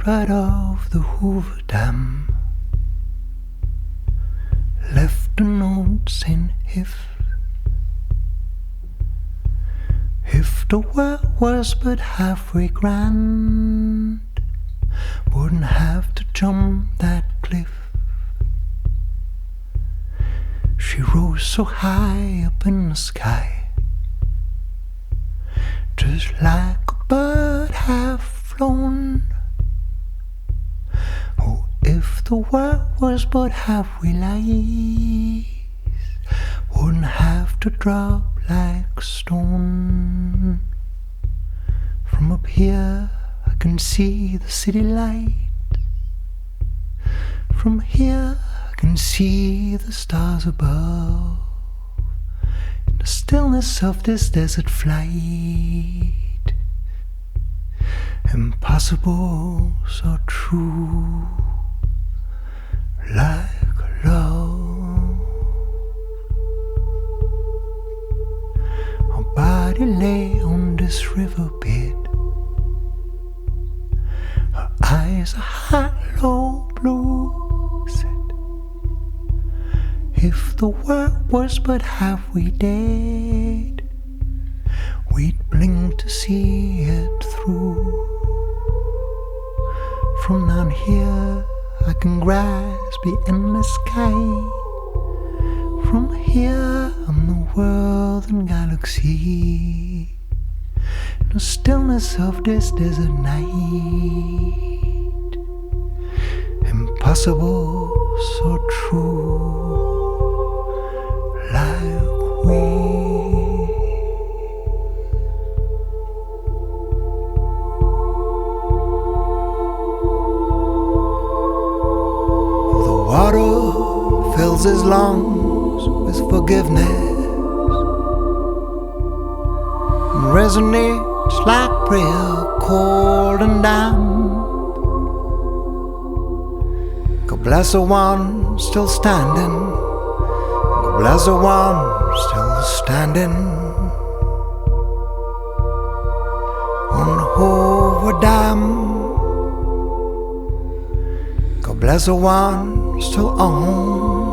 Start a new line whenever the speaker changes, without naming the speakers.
right off the Hoover Dam. Left a note saying if the world was but halfway grand, wouldn't have to jump that cliff. She rose so high up in the sky, just like a bird half flown. Oh, if the world was but halfway light, wouldn't have to drop like a stone. From up here I can see the city light. From here I can see the stars above, in the stillness of this desert flight. Impossible, so true, like love. Our body lay on this riverbed, her eyes a hollow blue, said, if the world was but halfway dead, we'd blink to see it through. From down here I can grasp the endless sky. From here I'm the world and galaxy, in the stillness of this desert night. Impossible, so true, like we. Water fills his lungs with forgiveness and resonates like prayer, cold and damp. God bless the one still standing, God bless the one still standing on Hoover Dam. God bless the one still on